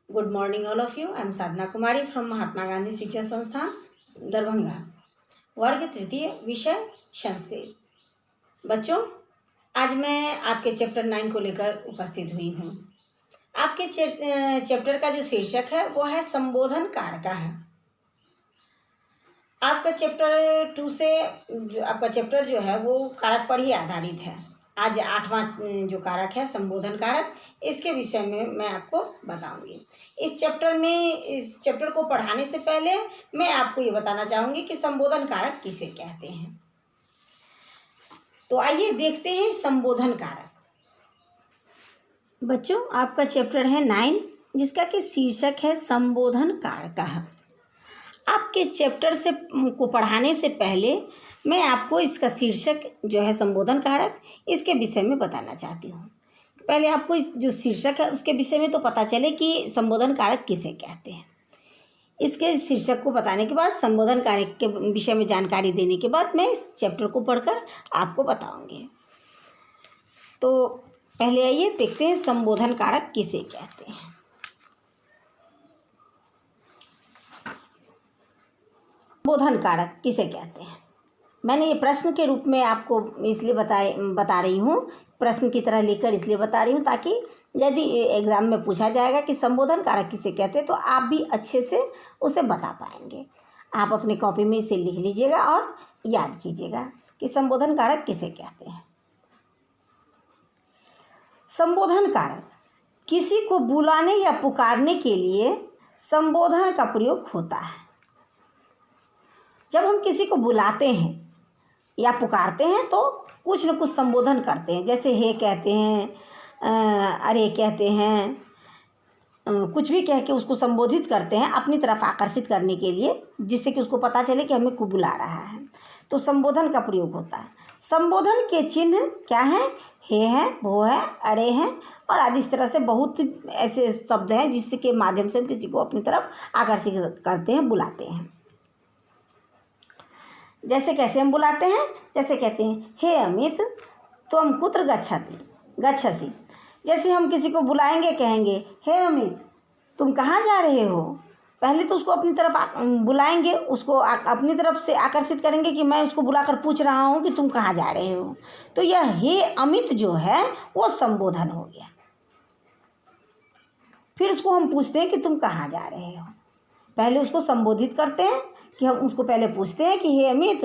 Good morning, all of you. I am Sadhna Kumari from Mahatma Gandhi शिक्षा संस्थान दरभंगा। वर्ग तृतीय, विषय संस्कृत। बच्चों, आज मैं आपके चैप्टर 9 को लेकर उपस्थित हुई हूँ। आपके चैप्टर का जो शीर्षक है वो है संबोधन कारक है। आपका चैप्टर 2 से आपका चैप्टर जो है वो कारक पर ही आधारित है। आज 8वां जो कारक है संबोधन कारक, इसके विषय में मैं आपको बताऊंगी। इस चैप्टर को पढ़ाने से पहले मैं आपको ये बताना चाहूँगी कि संबोधन कारक किसे कहते हैं। तो आइए देखते हैं संबोधन कारक। बच्चों, आपका चैप्टर है 9 जिसका कि शीर्षक है संबोधन कारक। आपके चैप्टर को पढ़ाने से पहले मैं आपको इसका शीर्षक जो है संबोधन कारक, इसके विषय में बताना चाहती हूँ। पहले आपको इस जो शीर्षक है उसके विषय में तो पता चले कि संबोधन कारक किसे कहते हैं। इसके शीर्षक को बताने के बाद, संबोधन कारक के विषय में जानकारी देने के बाद मैं इस चैप्टर को पढ़कर आपको बताऊँगी। तो पहले आइए देखते हैं संबोधन कारक किसे कहते हैं। संबोधन कारक किसे कहते हैं, मैंने ये प्रश्न के रूप में आपको इसलिए बता रही हूँ, प्रश्न की तरह लेकर इसलिए बता रही हूँ ताकि यदि एग्ज़ाम में पूछा जाएगा कि संबोधन कारक किसे कहते हैं तो आप भी अच्छे से उसे बता पाएंगे। आप अपनी कॉपी में इसे लिख लीजिएगा और याद कीजिएगा कि संबोधन कारक किसे कहते हैं। संबोधन कारक किसी को बुलाने या पुकारने के लिए संबोधन का प्रयोग होता है। जब हम किसी को बुलाते हैं या पुकारते हैं तो कुछ न कुछ संबोधन करते हैं, जैसे हे कहते हैं, अरे कहते हैं, कुछ भी कह के उसको संबोधित करते हैं अपनी तरफ आकर्षित करने के लिए, जिससे कि उसको पता चले कि हमें को बुला रहा है। तो संबोधन का प्रयोग होता है। संबोधन के चिन्ह क्या हैं? हे है, वो है, अरे हैं और आदि। इस तरह से बहुत ऐसे शब्द हैं जिसके माध्यम से हम किसी को अपनी तरफ आकर्षित करते हैं, बुलाते हैं। जैसे कैसे हम बुलाते हैं? जैसे कहते हैं हे अमित त्वं कुत्र गच्छसि। जैसे हम किसी को बुलाएंगे, कहेंगे हे अमित तुम कहाँ जा रहे हो। पहले तो उसको अपनी तरफ बुलाएंगे, उसको अपनी तरफ से आकर्षित करेंगे कि मैं उसको बुलाकर पूछ रहा हूँ कि तुम कहाँ जा रहे हो। तो यह हे अमित जो है वो संबोधन हो गया। फिर उसको हम पूछते हैं कि तुम कहाँ जा रहे हो। पहले उसको संबोधित करते हैं कि हम उसको पहले पूछते हैं कि हे अमित,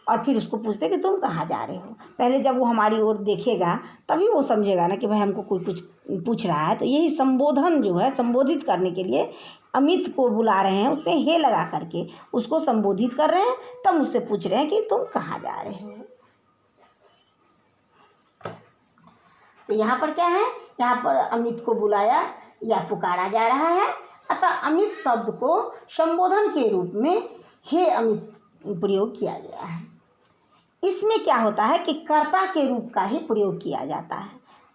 और फिर उसको पूछते हैं कि तुम कहाँ जा रहे हो। पहले जब वो हमारी ओर देखेगा तभी वो समझेगा ना कि भाई हमको कोई कुछ पूछ रहा है। तो यही संबोधन जो है, संबोधित करने के लिए अमित को बुला रहे हैं, उसमें हे लगा करके उसको संबोधित कर रहे हैं, तब उससे पूछ रहे हैं कि तुम कहाँ जा रहे हो। तो यहाँ पर क्या है? यहाँ पर अमित को बुलाया या पुकारा जा रहा है, अतः अमित शब्द को संबोधन के रूप में हे अमित प्रयोग किया गया है। इसमें क्या होता है कि कर्ता के रूप का ही प्रयोग किया जाता है।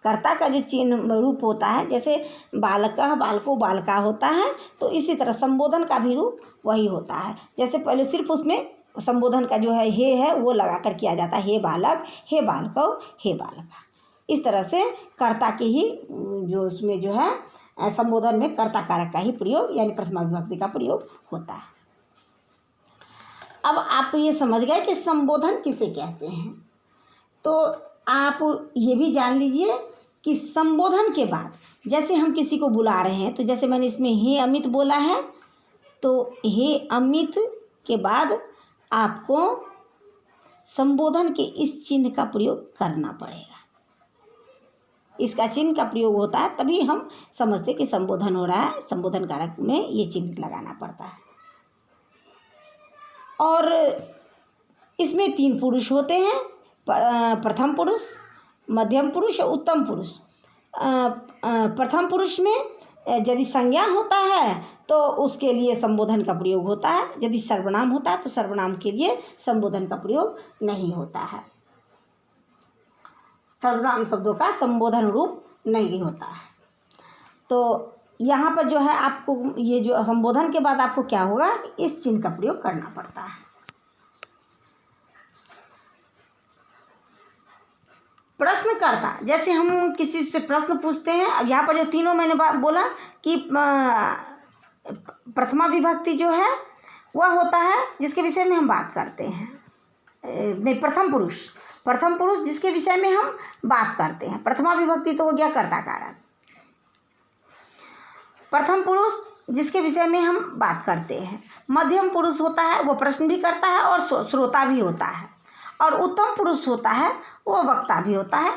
कर्ता का जो चिन्ह रूप होता है, जैसे बालकः बालको बालका होता है, तो इसी तरह संबोधन का भी रूप वही होता है। जैसे पहले सिर्फ उसमें संबोधन का जो है हे है वो लगाकर किया जाता है, हे बालक, हे बालको, हे बालका। इस तरह से कर्ता के ही जो उसमें जो है संबोधन में कर्ता कारक का ही प्रयोग यानी प्रथमा विभक्ति का प्रयोग होता है। अब आप ये समझ गए कि संबोधन किसे कहते हैं। तो आप ये भी जान लीजिए कि संबोधन के बाद जैसे हम किसी को बुला रहे हैं, तो जैसे मैंने इसमें हे अमित बोला है, तो हे अमित के बाद आपको संबोधन के इस चिन्ह का प्रयोग करना पड़ेगा। इसका चिन्ह का प्रयोग होता है तभी हम समझते कि संबोधन हो रहा है। संबोधन कारक में ये चिन्ह लगाना पड़ता है। और इसमें 3 पुरुष होते हैं, प्रथम पुरुष, मध्यम पुरुष और उत्तम पुरुष। प्रथम पुरुष में यदि संज्ञा होता है तो उसके लिए संबोधन का प्रयोग होता है। यदि सर्वनाम होता है तो सर्वनाम के लिए संबोधन का प्रयोग नहीं होता है। सर्वनाम शब्दों का संबोधन रूप नहीं होता है। तो यहाँ पर जो है आपको ये जो संबोधन के बाद आपको क्या होगा, इस चिन्ह का प्रयोग करना पड़ता है। प्रश्नकर्ता, जैसे हम किसी से प्रश्न पूछते हैं। अब यहाँ पर जो तीनों मैंने बोला कि प्रथमा विभक्ति जो है वह होता है जिसके विषय में हम बात करते हैं, नहीं, प्रथम पुरुष जिसके विषय में हम बात करते हैं। प्रथमा विभक्ति तो हो गया कर्ता कारक। प्रथम पुरुष जिसके विषय में हम बात करते हैं। मध्यम पुरुष होता है, वो प्रश्न भी करता है और श्रोता भी होता है। और उत्तम पुरुष होता है, वो वक्ता भी होता है,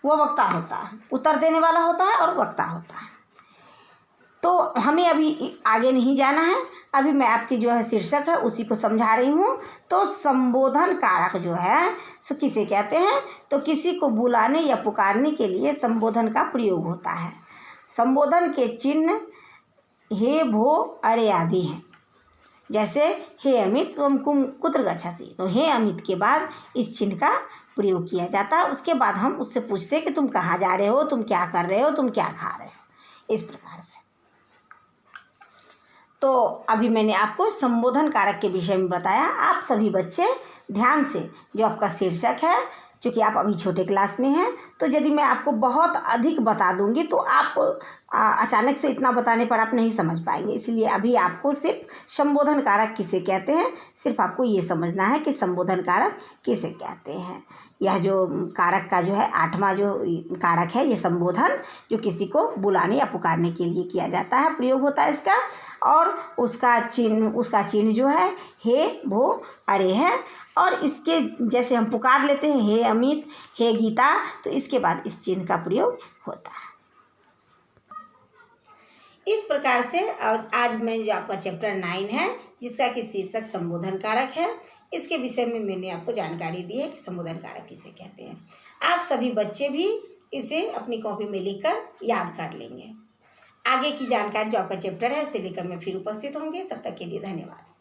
वो वक्ता होता है, उत्तर देने वाला होता है और वक्ता होता है। तो हमें अभी आगे नहीं जाना है, अभी मैं आपकी जो है शीर्षक है उसी को समझा रही हूँ। तो संबोधन कारक जो है सो किसे कहते हैं? तो किसी को बुलाने या पुकारने के लिए संबोधन का प्रयोग होता है। संबोधन के चिन्ह हे, भो, अरे आदि हैं। जैसे हे अमित त्वं कुत्र गच्छति, तो हे अमित के बाद इस चिन्ह का प्रयोग किया जाता है। उसके बाद हम उससे पूछते हैं कि तुम कहाँ जा रहे हो, तुम क्या कर रहे हो, तुम क्या खा रहे हो, इस प्रकार से। तो अभी मैंने आपको संबोधन कारक के विषय में बताया। आप सभी बच्चे ध्यान से, जो आपका शीर्षक है, चूँकि आप अभी छोटे क्लास में हैं, तो यदि मैं आपको बहुत अधिक बता दूंगी तो आप अचानक से इतना बताने पर आप नहीं समझ पाएंगे। इसलिए अभी आपको सिर्फ संबोधन कारक किसे कहते हैं, सिर्फ आपको ये समझना है कि संबोधन कारक किसे कहते हैं। यह जो कारक का जो है 8वां जो कारक है, ये संबोधन, जो किसी को बुलाने या पुकारने के लिए किया जाता है, प्रयोग होता है इसका। और उसका चिन्ह जो है हे, भो, अरे है। और इसके जैसे हम पुकार लेते हैं हे अमित, हे गीता, तो इसके बाद इस चिन्ह का प्रयोग होता है। इस प्रकार से आज मैं जो आपका चैप्टर 9 है, जिसका कि शीर्षक संबोधन कारक है, इसके विषय में मैंने आपको जानकारी दी है कि संबोधन कारक किसे कहते हैं। आप सभी बच्चे भी इसे अपनी कॉपी में लिखकर याद कर लेंगे। आगे की जानकारी जो आपका चैप्टर है उसे लेकर मैं फिर उपस्थित होंगे। तब तक के लिए धन्यवाद।